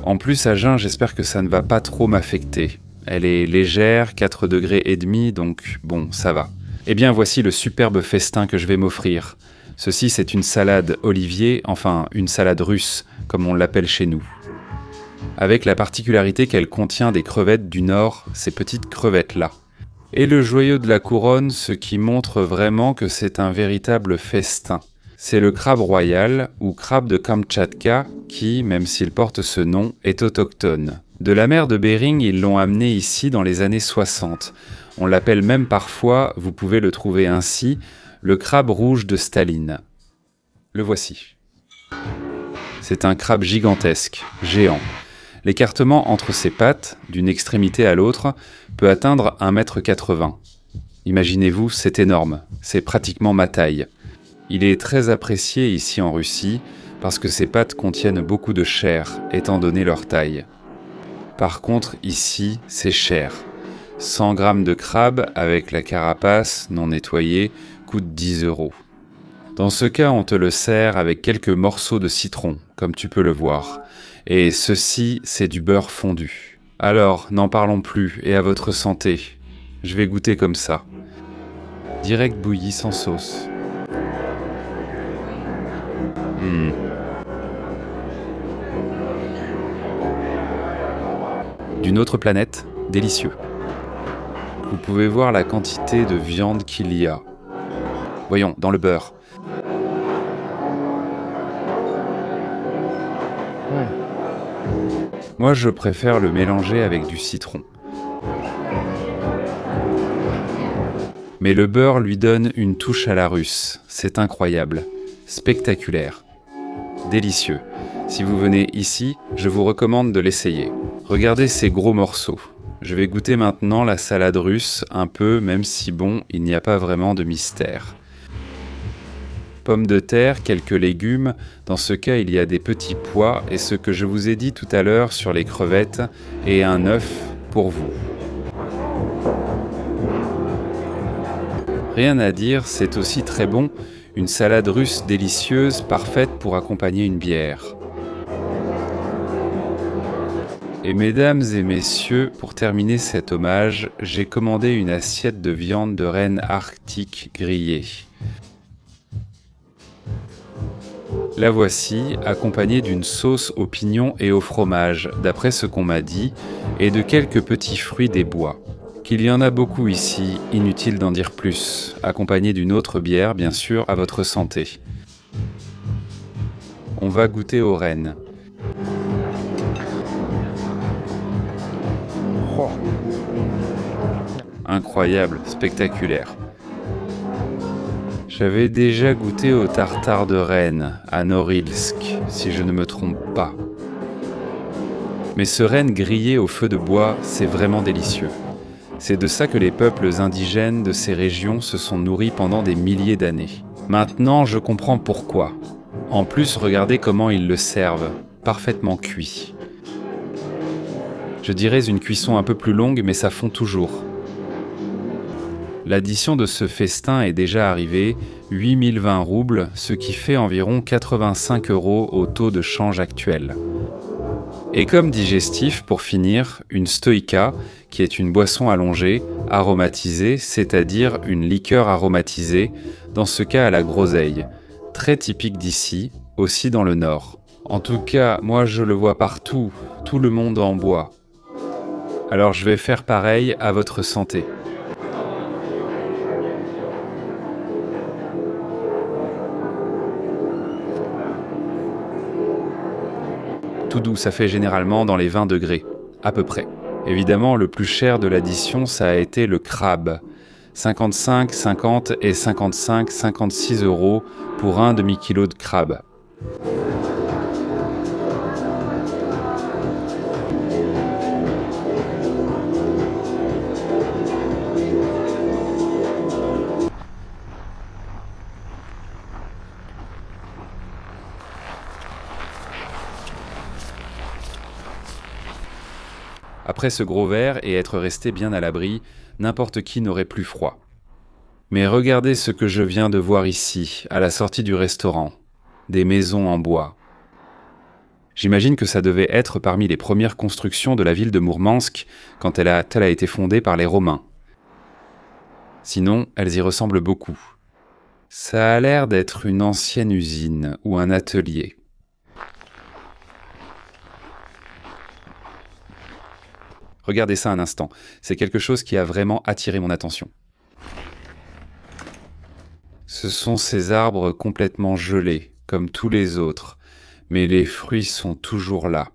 [SPEAKER 1] En plus, à jeun, j'espère que ça ne va pas trop m'affecter. Elle est légère, 4,5 degrés, donc bon, ça va. Eh bien, voici le superbe festin que je vais m'offrir. Ceci, c'est une salade olivier, enfin une salade russe, comme on l'appelle chez nous. Avec la particularité qu'elle contient des crevettes du Nord, ces petites crevettes-là. Et le joyau de la couronne, ce qui montre vraiment que c'est un véritable festin. C'est le crabe royal, ou crabe de Kamtchatka, qui, même s'il porte ce nom, est autochtone. De la mer de Bering, ils l'ont amené ici dans les années 60. On l'appelle même parfois, vous pouvez le trouver ainsi, le crabe rouge de Staline. Le voici. C'est un crabe gigantesque, géant. L'écartement entre ses pattes, d'une extrémité à l'autre, peut atteindre 1,80 m. Imaginez-vous, c'est énorme, c'est pratiquement ma taille. Il est très apprécié ici en Russie, parce que ses pattes contiennent beaucoup de chair, étant donné leur taille. Par contre, ici, c'est cher. 100 grammes de crabe, avec la carapace non nettoyée, coûte 10 €. Dans ce cas, on te le sert avec quelques morceaux de citron, comme tu peux le voir. Et ceci, c'est du beurre fondu. Alors, n'en parlons plus, et à votre santé. Je vais goûter comme ça. Direct bouilli sans sauce. D'une autre planète, délicieux. Vous pouvez voir la quantité de viande qu'il y a. Voyons, dans le beurre. Moi, je préfère le mélanger avec du citron. Mais le beurre lui donne une touche à la russe. C'est incroyable. Spectaculaire. Délicieux. Si vous venez ici, je vous recommande de l'essayer. Regardez ces gros morceaux. Je vais goûter maintenant la salade russe, un peu, même si bon, il n'y a pas vraiment de mystère. Pommes de terre, quelques légumes, dans ce cas il y a des petits pois et ce que je vous ai dit tout à l'heure sur les crevettes et un œuf pour vous. Rien à dire, c'est aussi très bon, une salade russe délicieuse, parfaite pour accompagner une bière. Et mesdames et messieurs, pour terminer cet hommage, j'ai commandé une assiette de viande de renne arctique grillée. La voici, accompagnée d'une sauce aux pignons et au fromage, d'après ce qu'on m'a dit, et de quelques petits fruits des bois. Qu'il y en a beaucoup ici, inutile d'en dire plus, accompagnée d'une autre bière, bien sûr, à votre santé. On va goûter aux rennes. Oh. Incroyable, spectaculaire. J'avais déjà goûté au tartare de renne, à Norilsk, si je ne me trompe pas. Mais ce renne grillé au feu de bois, c'est vraiment délicieux. C'est de ça que les peuples indigènes de ces régions se sont nourris pendant des milliers d'années. Maintenant, je comprends pourquoi. En plus, regardez comment ils le servent, parfaitement cuit. Je dirais une cuisson un peu plus longue, mais ça fond toujours. L'addition de ce festin est déjà arrivée, 8020 roubles, ce qui fait environ 85 € au taux de change actuel. Et comme digestif, pour finir, une stoïka, qui est une boisson allongée, aromatisée, c'est-à-dire une liqueur aromatisée, dans ce cas à la groseille, très typique d'ici, aussi dans le nord. En tout cas, moi je le vois partout, tout le monde en boit. Alors je vais faire pareil à votre santé. Tout doux, ça fait généralement dans les 20 degrés, à peu près. Évidemment, le plus cher de l'addition, ça a été le crabe. 55, 50 et 55, 56 € pour un demi-kilo de crabe. Après ce gros verre et être resté bien à l'abri, n'importe qui n'aurait plus froid. Mais regardez ce que je viens de voir ici, à la sortie du restaurant. Des maisons en bois. J'imagine que ça devait être parmi les premières constructions de la ville de Mourmansk quand elle a été fondée par les Romains. Sinon, elles y ressemblent beaucoup. Ça a l'air d'être une ancienne usine ou un atelier. Regardez ça un instant, c'est quelque chose qui a vraiment attiré mon attention. Ce sont ces arbres complètement gelés, comme tous les autres, mais les fruits sont toujours là.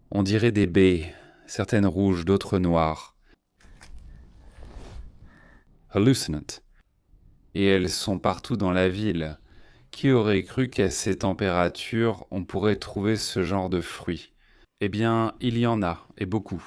[SPEAKER 1] On dirait des baies, certaines rouges, d'autres noires. Hallucinant. Et elles sont partout dans la ville. Qui aurait cru qu'à ces températures, on pourrait trouver ce genre de fruits ? Eh bien, il y en a, et beaucoup.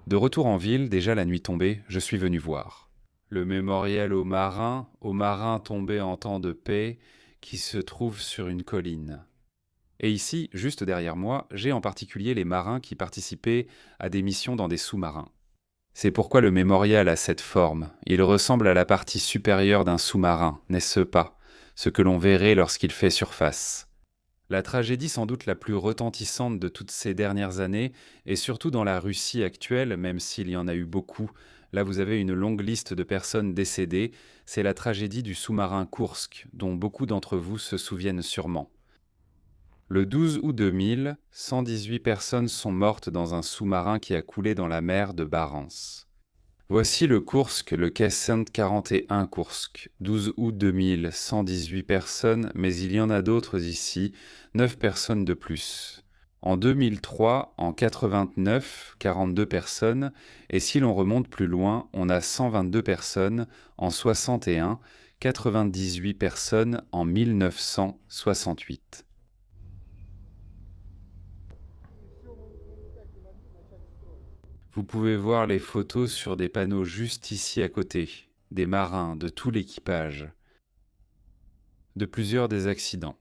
[SPEAKER 1] De retour en ville, déjà la nuit tombée, je suis venu voir. Le mémorial aux marins tombés en temps de paix, qui se trouve sur une colline. Et ici, juste derrière moi, j'ai en particulier les marins qui participaient à des missions dans des sous-marins. C'est pourquoi le mémorial a cette forme. Il ressemble à la partie supérieure d'un sous-marin, n'est-ce pas? Ce que l'on verrait lorsqu'il fait surface. La tragédie sans doute la plus retentissante de toutes ces dernières années, et surtout dans la Russie actuelle, même s'il y en a eu beaucoup, là vous avez une longue liste de personnes décédées, c'est la tragédie du sous-marin Kursk, dont beaucoup d'entre vous se souviennent sûrement. Le 12 août 2000, 118 personnes sont mortes dans un sous-marin qui a coulé dans la mer de Barents. Voici le Kursk, le quai Sainte-41 Kursk, 12 août 2000, 118 personnes, mais il y en a d'autres ici, 9 personnes de plus. En 2003, en 89, 42 personnes, et si l'on remonte plus loin, on a 122 personnes en 61, 98 personnes en 1968. Vous pouvez voir les photos sur des panneaux juste ici à côté, des marins, de tout l'équipage, de plusieurs des accidents.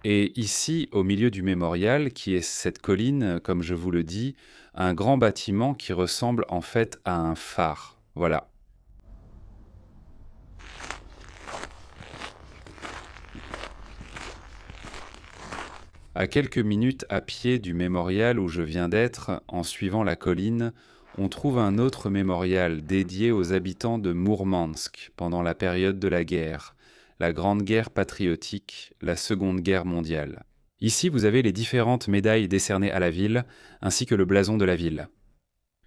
[SPEAKER 1] Et ici, au milieu du mémorial, qui est cette colline, comme je vous le dis, un grand bâtiment qui ressemble en fait à un phare. Voilà. À quelques minutes à pied du mémorial où je viens d'être, en suivant la colline, on trouve un autre mémorial dédié aux habitants de Mourmansk pendant la période de la guerre, la Grande Guerre patriotique, la Seconde Guerre mondiale. Ici, vous avez les différentes médailles décernées à la ville, ainsi que le blason de la ville.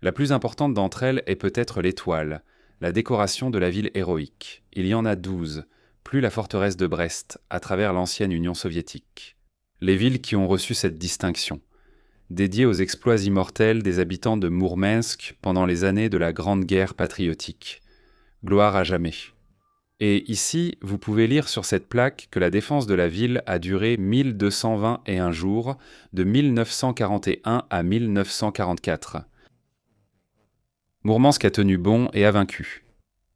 [SPEAKER 1] La plus importante d'entre elles est peut-être l'étoile, la décoration de la ville héroïque. Il y en a 12, plus la forteresse de Brest, à travers l'ancienne Union soviétique. Les villes qui ont reçu cette distinction, dédiée aux exploits immortels des habitants de Mourmansk pendant les années de la Grande Guerre patriotique. Gloire à jamais. Et ici, vous pouvez lire sur cette plaque que la défense de la ville a duré 1221 jours, de 1941 à 1944. Mourmansk a tenu bon et a vaincu.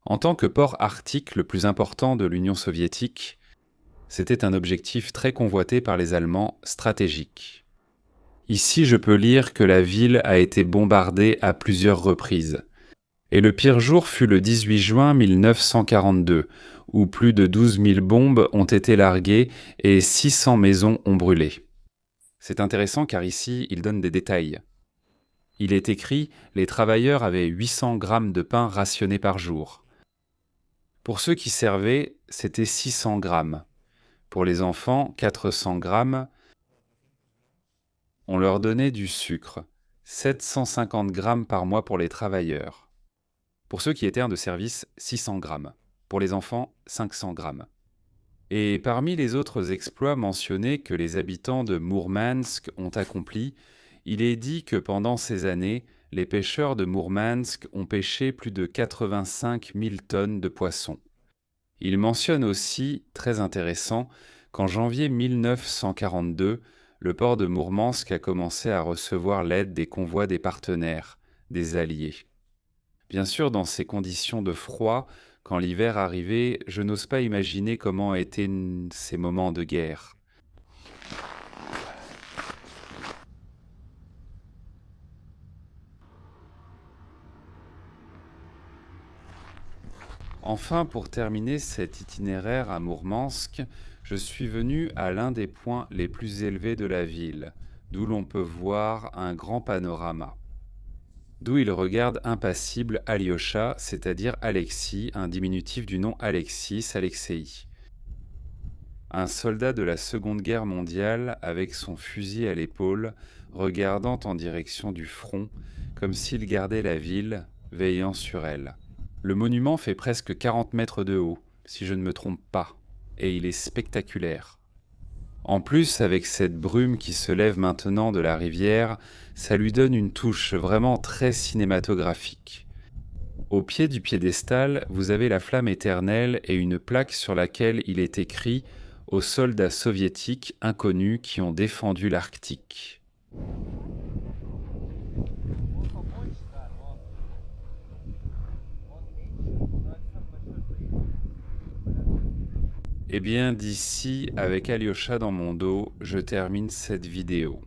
[SPEAKER 1] En tant que port arctique le plus important de l'Union soviétique, c'était un objectif très convoité par les Allemands, stratégique. Ici, je peux lire que la ville a été bombardée à plusieurs reprises. Et le pire jour fut le 18 juin 1942, où plus de 12 000 bombes ont été larguées et 600 maisons ont brûlé. C'est intéressant car ici, il donne des détails. Il est écrit « Les travailleurs avaient 800 grammes de pain rationnés par jour ». Pour ceux qui servaient, c'était 600 grammes. Pour les enfants, 400 grammes. On leur donnait du sucre, 750 grammes par mois pour les travailleurs. Pour ceux qui étaient de service, 600 grammes. Pour les enfants, 500 grammes. Et parmi les autres exploits mentionnés que les habitants de Mourmansk ont accomplis, il est dit que pendant ces années, les pêcheurs de Mourmansk ont pêché plus de 85 000 tonnes de poissons. Il mentionne aussi, très intéressant, qu'en janvier 1942, le port de Mourmansk a commencé à recevoir l'aide des convois des partenaires, des alliés. Bien sûr, dans ces conditions de froid, quand l'hiver arrivait, je n'ose pas imaginer comment étaient ces moments de guerre. Enfin, pour terminer cet itinéraire à Mourmansk, je suis venu à l'un des points les plus élevés de la ville, d'où l'on peut voir un grand panorama. D'où il regarde impassible Alyosha, c'est-à-dire Alexis, un diminutif du nom Alexis, Alexei. Un soldat de la Seconde Guerre mondiale avec son fusil à l'épaule, regardant en direction du front, comme s'il gardait la ville, veillant sur elle. Le monument fait presque 40 mètres de haut, si je ne me trompe pas, et il est spectaculaire. En plus, avec cette brume qui se lève maintenant de la rivière, ça lui donne une touche vraiment très cinématographique. Au pied du piédestal, vous avez la flamme éternelle et une plaque sur laquelle il est écrit « Aux soldats soviétiques inconnus qui ont défendu l'Arctique ». Eh bien, d'ici, avec Alyosha dans mon dos, je termine cette vidéo.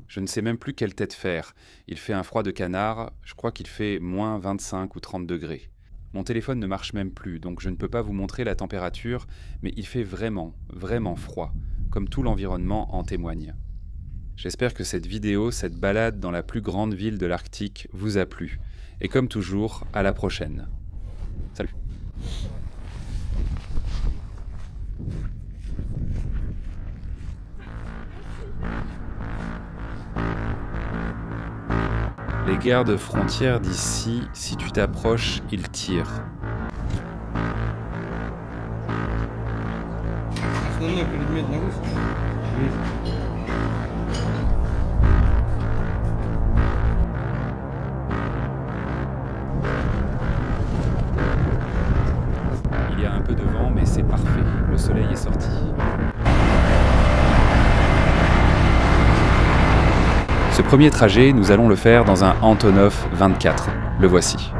[SPEAKER 1] Je ne sais même plus quelle tête faire. Il fait un froid de canard, je crois qu'il fait moins 25 ou 30 degrés. Mon téléphone ne marche même plus, donc je ne peux pas vous montrer la température, mais il fait vraiment, vraiment froid, comme tout l'environnement en témoigne. J'espère que cette vidéo, cette balade dans la plus grande ville de l'Arctique vous a plu. Et comme toujours, à la prochaine. Salut. Les gardes frontières d'ici, si tu t'approches, ils tirent.
[SPEAKER 7] основной предмет нагрузки.
[SPEAKER 1] Il y a un peu de vent, mais c'est parfait. Le soleil est sorti. Ce premier trajet, nous allons le faire dans un Antonov 24. Le voici.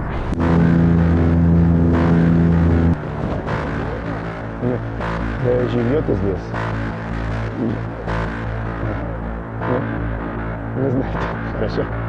[SPEAKER 8] Живет здесь. Не знаете. Хорошо.